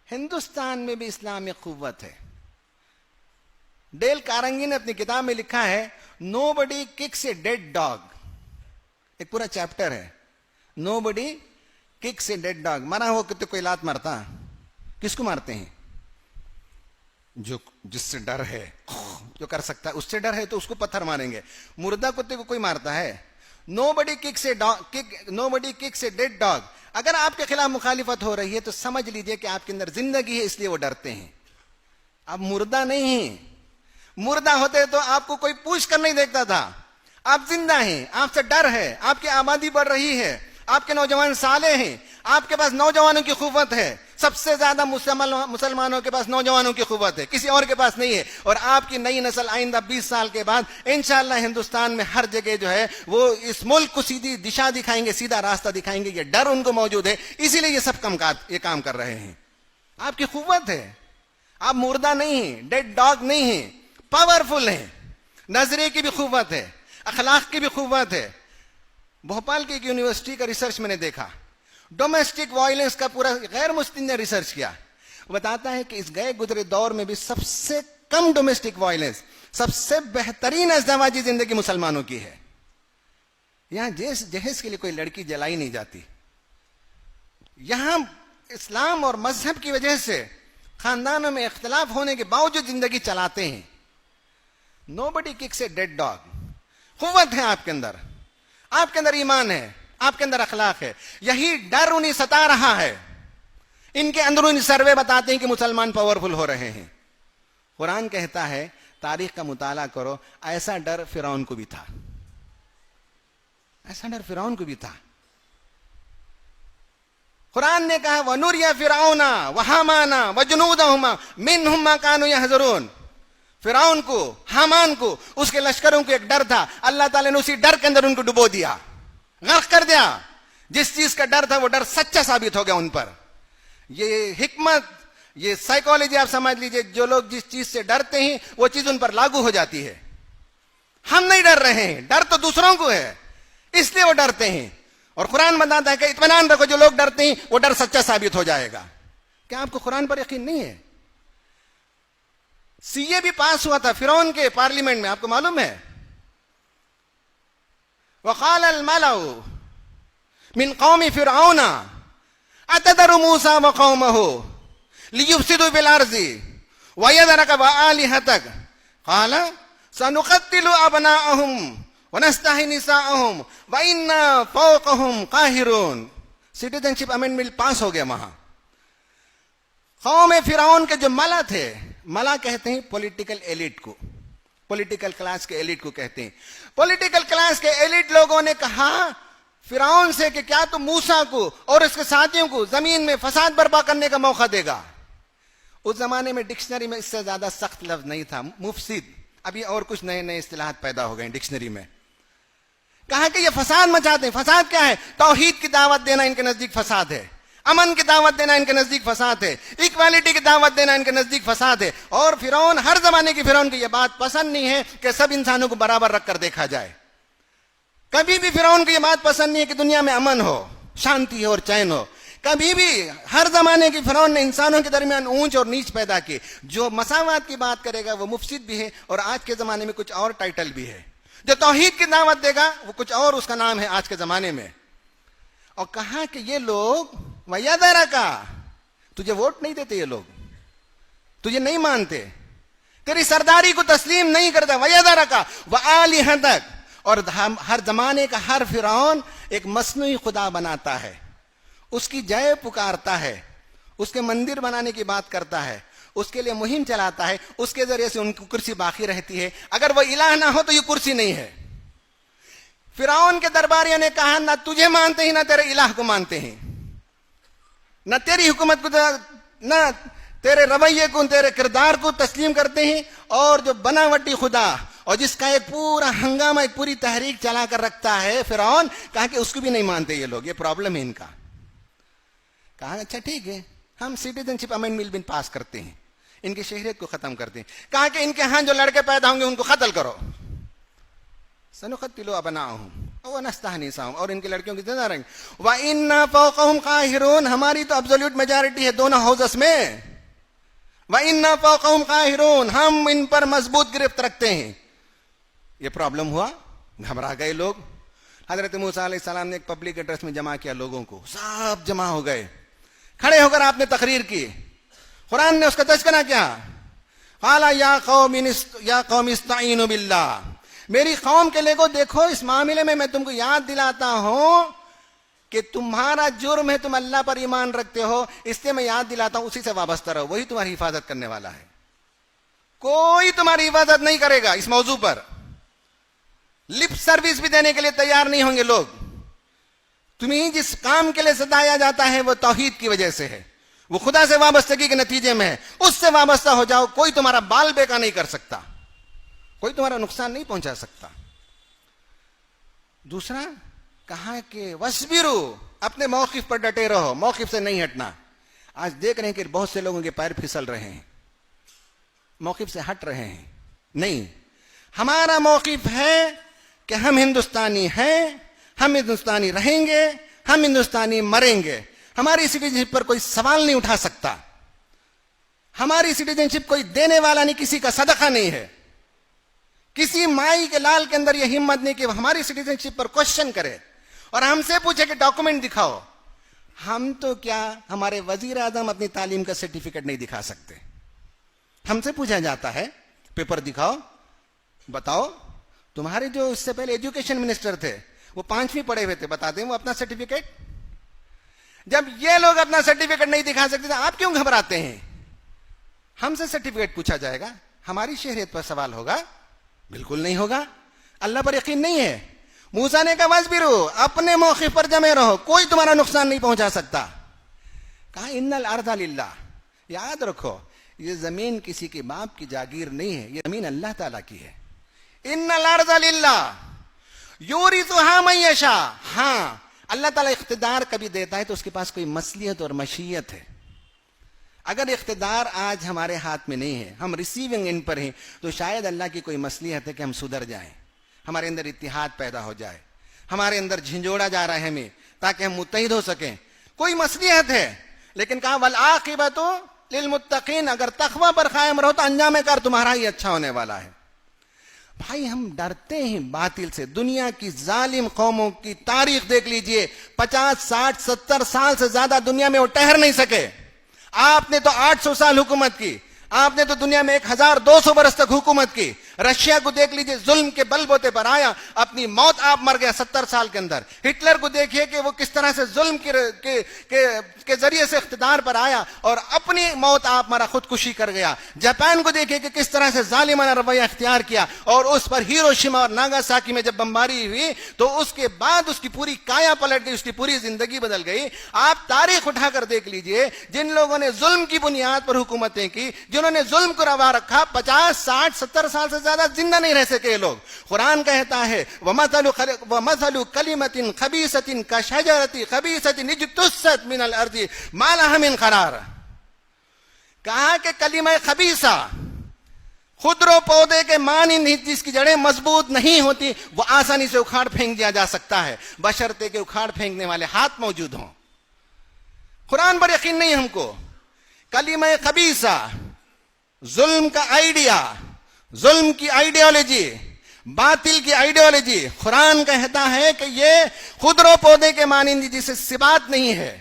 हिंदुस्तान में भी इस्लामिक कुव्वत है। डेल कारंगी ने अपनी किताब में लिखा है, nobody kicks a dead dog. एक पूरा चैप्टर है, nobody kicks a dead dog. मरा हो कि तो कोई लात मारता? किसको मारते हैं? जो जिससे डर है, जो कर सकता है उससे डर है तो उसको पत्थर मारेंगे। मुर्दा कुत्ते को कोई मारता है? Nobody kicks a dead dog. अगर आपके खिलाफ मुखालिफत हो रही है तो समझ लीजिए कि आपके अंदर जिंदगी है, इसलिए वो डरते हैं। आप मुर्दा नहीं हैं। मुर्दा होते तो आपको कोई पूछ कर नहीं देखता था। आप जिंदा हैं, आपसे डर है, आपकी आबादी बढ़ रही है, आपके नौजवान साले हैं, आपके पास नौजवानों की कुव्वत है। सबसे ज्यादा मुसलमानों के पास नौजवानों की कुव्वत है, किसी और के पास नहीं है। और आपकी नई नस्ल आइंदा 20 साल के बाद इंशाअल्लाह हिंदुस्तान में हर जगह जो है वो इस मुल्क को सीधी दिशा दिखाएंगे, सीधा रास्ता दिखाएंगे। ये डर उनको मौजूद है, इसीलिए ये सब ये काम कर रहे हैं। आपकी कुव्वत है, आप मुर्दा नहीं है, डेड डॉग नहीं है, पावरफुल है। नजरे की भी कुव्वत है, अखलाक की भी कुव्वत है। भोपाल की एक यूनिवर्सिटी का रिसर्च मैंने देखा, डोमेस्टिक वायलेंस का पूरा गैर मुस्लिम ने रिसर्च किया। बताता है कि इस गए गुजरे दौर में भी सबसे कम डोमेस्टिक वायलेंस, सबसे बेहतरीन अज़दवाजी जिंदगी मुसलमानों की है। यहां जहेज के लिए कोई लड़की जलाई नहीं जाती। यहां इस्लाम और मजहब की वजह से खानदानों में इख्तिलाफ होने के बावजूद जिंदगी चलाते हैं। Nobody kicks a dead dog. कुव्वत है आपके अंदर ईमान है, आपके अंदर अखलाक है। यही डर उन्हें सता रहा है। इनके अंदरूनी सर्वे बताते हैं कि मुसलमान पावरफुल हो रहे हैं। कुरान कहता है, तारीख का मुताला करो, ऐसा डर फिरौन को भी था, ऐसा डर फिरौन को भी था। कुरान ने कहा, वनुरिया फिरौना व हामाना व जुनूदहुमा मिनहुम मा कानू यहज़रून। फिरौन को, हामान को, उसके लश्करों को एक डर था। अल्लाह ताला ने उसी डर के अंदर उनको डुबो दिया, गर्क कर दिया। जिस चीज का डर था वो डर सच्चा साबित हो गया उन पर। ये हिकमत, ये साइकोलॉजी आप समझ लीजिए। जो लोग जिस चीज से डरते हैं वो चीज उन पर लागू हो जाती है। हम नहीं डर रहे हैं, डर तो दूसरों को है, इसलिए वो डरते हैं। और कुरान बताता है कि इत्मीनान रखो, जो लोग डरते हैं वो डर सच्चा साबित हो जाएगा। क्या आपको कुरान पर यकीन नहीं है? सीए भी पास हुआ था फिरौन के पार्लियामेंट में, आपको मालूम है? वक़ाल अल-मलअु मिन क़ौमि फ़िरऔना अतदरु मूसा व क़ौमहु लियुफ़सिदू फ़िल अर्ज़ि व यज़रक व आलिहतक क़ाल सनुक़त्तिलु अबनाअहुम व नस्तहयी निसाअहुम व इन्ना फ़ौक़हुम क़ाहिरून। सिटीजनशिप अमेंडमेंट पास हो गया वहां। कौम फिरौन के जो मला थे, मला कहते हैं पॉलिटिकल एलिट को, पॉलिटिकल क्लास के एलिट को कहते हैं। पॉलिटिकल क्लास के एलिट लोगों ने कहा फिरौन से कि क्या तो मूसा को और उसके साथियों को जमीन में फसाद बर्पा करने का मौका देगा। उस जमाने में डिक्शनरी में इससे ज्यादा सख्त लफ्ज नहीं था, मुफसिद। अभी और कुछ नए नए इस्तिलाहात पैदा हो गए डिक्शनरी में। कहा कि ये फसाद मचाते हैं। फसाद क्या है? तौहीद की दावत देना इनके नजदीक फसाद है, अमन की दावत देना इनके नजदीक फसाद है, इक्वालिटी की दावत देना इनके नजदीक फसाद है। और फिरौन, हर जमाने की फिरौन की यह बात पसंद नहीं है कि सब इंसानों को बराबर रखकर देखा जाए। कभी भी फिरौन को यह बात पसंद नहीं है कि दुनिया में अमन हो, शांति हो और चैन हो। कभी भी हर जमाने की फिरौन ने इंसानों के दरमियान ऊंच और नीच पैदा की। जो मसावात की बात करेगा वो मुफसिद भी है, और आज के जमाने में कुछ और टाइटल भी है। जो तौहीद की दावत देगा वो कुछ और उसका नाम है आज के जमाने में। और कहा कि ये लोग वयदरा का, तुझे वोट नहीं देते, ये लोग तुझे नहीं मानते, तेरी सरदारी को तस्लीम नहीं करता। वयदरा का व आलिहतक। और हर जमाने का हर फिरौन एक मसनूई खुदा बनाता है, उसकी जय पुकारता है, उसके मंदिर बनाने की बात करता है, उसके लिए मुहिम चलाता है, उसके जरिए से उनकी कुर्सी बाकी रहती है। अगर वो इलाह ना हो तो ये कुर्सी नहीं है। फिरौन के दरबारियों ने कहा ना तुझे मानते हैं ना तेरे इलाह को मानते हैं, न तेरी हुकूमत को, न तेरे रवैये को, तेरे किरदार को तस्लीम करते हैं। और जो बनावटी खुदा और जिसका एक पूरा हंगामा, एक पूरी तहरीक चला कर रखता है फिरौन, कहा कि उसको भी नहीं मानते ये लोग। ये प्रॉब्लम है इनका। कहा अच्छा ठीक है, हम सिटीजनशिप अमेंडमेंट बिल पास करते हैं, इनकी शहरियत को खत्म करते हैं। कहा कि इनके यहां जो लड़के पैदा होंगे उनको कत्ल करो। सनुक़त्तिलु अबनाअहुम वो नस्ताहनीसाहुम, और इनकी लड़कियों की जिंदा रहेंगे। व इन्ना फौकहुम काहिरून, हमारी तो एब्सोल्यूट मेजॉरिटी है दोनों हाउसेस में। व इन्ना फौकहुम काहिरून, हम इन पर मजबूत गिरफ्त रखते हैं। ये प्रॉब्लम हुआ, घबरा गए लोग। हजरत मूसा अलैहिस्सलाम ने एक पब्लिक एड्रेस में जमा किया लोगों को, सब जमा हो गए, खड़े होकर आपने तकरीर की। कुरान ने उसका तज़किरा किया, क़ाला या कौम इस्ताईनु बिल्लाह, मेरी कौम के लिए को देखो, इस मामले में मैं तुमको याद दिलाता हूं कि तुम्हारा जुर्म है, तुम अल्लाह पर ईमान रखते हो, इसलिए मैं याद दिलाता हूं, उसी से वाबस्ता रहो, वही तुम्हारी हिफाजत करने वाला है। कोई तुम्हारी हिफाजत नहीं करेगा। इस मौजू पर लिप सर्विस भी देने के लिए तैयार नहीं होंगे लोग। तुम्हें जिस काम के लिए सताया जाता है वो तौहीद की वजह से है, वो खुदा से वाबस्तगी के नतीजे में है, उससे वाबस्ता हो जाओ। कोई तुम्हारा बाल बेका नहीं कर सकता, कोई तुम्हारा नुकसान नहीं पहुंचा सकता। दूसरा कहा कि वस्बिरू, अपने मौकिफ पर डटे रहो, मौकिफ से नहीं हटना। आज देख रहे हैं कि बहुत से लोगों के पैर फिसल रहे हैं, मौकिफ से हट रहे हैं। नहीं, हमारा मौकिफ है कि हम हिंदुस्तानी हैं, हम हिंदुस्तानी रहेंगे, हम हिंदुस्तानी मरेंगे। हमारी सिटीजनशिप पर कोई सवाल नहीं उठा सकता। हमारी सिटीजनशिप कोई देने वाला नहीं, किसी का सदका नहीं है। किसी माई के लाल के अंदर यह हिम्मत नहीं कि हमारी सिटीजनशिप पर क्वेश्चन करे और हमसे पूछे कि डॉक्यूमेंट दिखाओ। हम तो क्या, हमारे वजीर आजम अपनी तालीम का सर्टिफिकेट नहीं दिखा सकते। हमसे पूछा जाता है पेपर दिखाओ, बताओ तुम्हारे जो इससे पहले एजुकेशन मिनिस्टर थे वो 5वीं पढ़े हुए थे, बताते हैं वो अपना सर्टिफिकेट। जब ये लोग अपना सर्टिफिकेट नहीं दिखा सकते तो आप क्यों घबराते हैं? हमसे सर्टिफिकेट पूछा जाएगा, हमारी शहरियत पर सवाल होगा? बिल्कुल नहीं होगा। अल्लाह पर यकीन नहीं है। मूसा ने कहा वस्बिरू, अपने मौके पर जमे रहो, कोई तुम्हारा नुकसान नहीं पहुंचा सकता। कहा इन्नल अर्दा लिल्लाह, याद रखो ये जमीन किसी के बाप की जागीर नहीं है, ये जमीन अल्लाह ताला की है। इन्नल अर्दा लिल्लाह यूरिथुहा मन यशा, हां अल्लाह ताला इख्तिदार कभी देता है तो उसके पास कोई मसलियत और मशीयत है। अगर इख्तिदार आज हमारे हाथ में नहीं है, हम रिसीविंग एंड पर हैं, तो शायद अल्लाह की कोई मसलियत है कि हम सुधर जाएं, हमारे अंदर इत्तिहाद पैदा हो जाए, हमारे अंदर झिंझोड़ा जा रहा है हमें, ताकि हम मुत्तहिद हो सकें। कोई मसलियत है। लेकिन कहा वल आकिबतु लिल मुत्तकीन, अगर तकवा पर कायम रहो तो अंजाम कार तुम्हारा ही अच्छा होने वाला है। भाई हम डरते हैं बातिल से। दुनिया की जालिम कौमों की तारीख देख लीजिए, 50, 60, 70 साल से ज्यादा दुनिया में वो ठहर नहीं सके। आपने तो 800 साल हुकूमत की, आपने तो दुनिया में 1200 बरस तक हुकूमत की। रशिया को देख लीजिए, जुल्म के बलबोते पर आया, अपनी मौत आप मर गया 70 साल के अंदर। हिटलर को देखिए कि वो किस तरह से जुल्म के जरिए से इख्तिदार पर आया और अपनी मौत आप मरा, खुदकुशी कर गया। जापान को देखिए कि किस तरह से जालिमाना रवैया इख्तियार किया और उस पर हिरोशिमा और नागासाकी में जब बमबारी हुई तो उसके बाद उसकी पूरी काया पलट गई, उसकी पूरी जिंदगी बदल गई। आप तारीख उठाकर देख लीजिए, जिन लोगों ने जुल्म की बुनियाद पर हुकूमतें की, जिन्होंने जुल्म को रवा रखा, 50, 60, 70 साल से ज्यादा जिंदा नहीं रह सके लोग। कुरान कहता है वमथलु कलिमतिन खबीसतिन कशजरति खबीसतिन इज्तुस्सत मिनल अर्दि मा लहा मिन करार। कहा कि कलिमा खबीसा, खुदरो पौधे के मानी जिसकी जड़ें मजबूत नहीं होती, वो आसानी से उखाड़ फेंक दिया जा सकता है, बशर्ते के उखाड़ फेंकने वाले हाथ मौजूद हों। कुरान पर यकीन नहीं हमको। कलिमा खबीसा, जुल्म का आइडिया, जुल्म की आइडियोलॉजी, बातिल की आइडियोलॉजी, कुरान कहता है कि ये खुदरो पौधे के मानिंदी, जिसे सिबात नहीं है,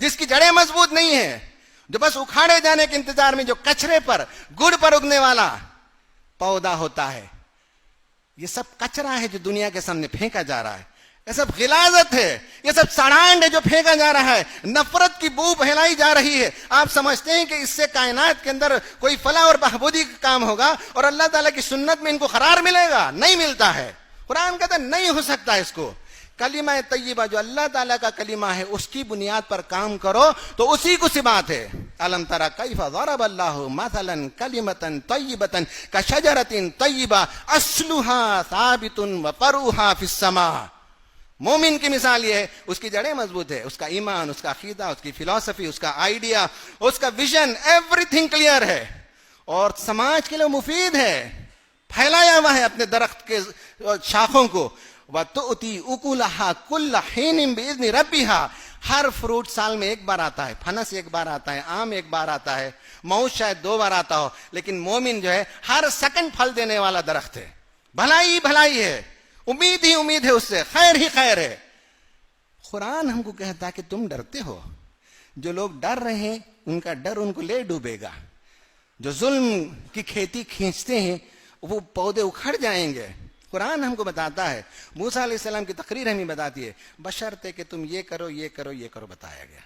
जिसकी जड़ें मजबूत नहीं है, जो बस उखाड़े जाने के इंतजार में जो कचरे पर, गुड़ पर उगने वाला पौधा होता है। ये सब कचरा है जो दुनिया के सामने फेंका जा रहा है। ये सब गिलाजत है, ये सब सड़ांड है जो फेंका जा रहा है, नफरत की बू फैलाई जा रही है। आप समझते हैं कि इससे कायनात के अंदर कोई फलाह और बहबूदी का काम होगा और अल्लाह ताला की सुन्नत में इनको करार मिलेगा? नहीं मिलता है। कुरान कहता है नहीं हो सकता इसको। कलिमा तय्यबा जो अल्लाह ताला का कलिमा है, उसकी बुनियाद पर काम करो तो उसी को सिबात है। अलम तरा कैफा ज़रबल्लाहु मसलन कलिमतन तय्यबतन कशजरतिन तय्यबा अस्लुहा साबितुन व फरूहा फिस्समा। मोमिन की मिसाल ये है, उसकी जड़ें मजबूत है, उसका ईमान, उसका अकीदा, उसकी फिलॉसफी, उसका आइडिया, उसका विजन, एवरीथिंग क्लियर है और समाज के लिए मुफीद है, फैलाया हुआ है अपने दरख्त के शाखों को। व तुअती उकुलहा कुल्ल हीनिन बिइज़्नि रब्बिहा, हर फ्रूट साल में एक बार आता है, फनस एक बार आता है, आम एक बार आता है, मऊज शायद 2 बार आता हो, लेकिन मोमिन जो है हर सेकंड फल देने वाला दरख्त है। भलाई ही भलाई है, उम्मीद ही उम्मीद है, उससे खैर ही खैर है। कुरान हमको कहता है कि तुम डरते हो, जो लोग डर रहे हैं उनका डर उनको ले डूबेगा। जो जुल्म की खेती खींचते हैं वो पौधे उखड़ जाएंगे। कुरान हमको बताता है, मूसा अलैहिस्सलाम की तकरीर हमें बताती है, बशर्ते कि तुम ये करो ये करो ये करो, बताया गया।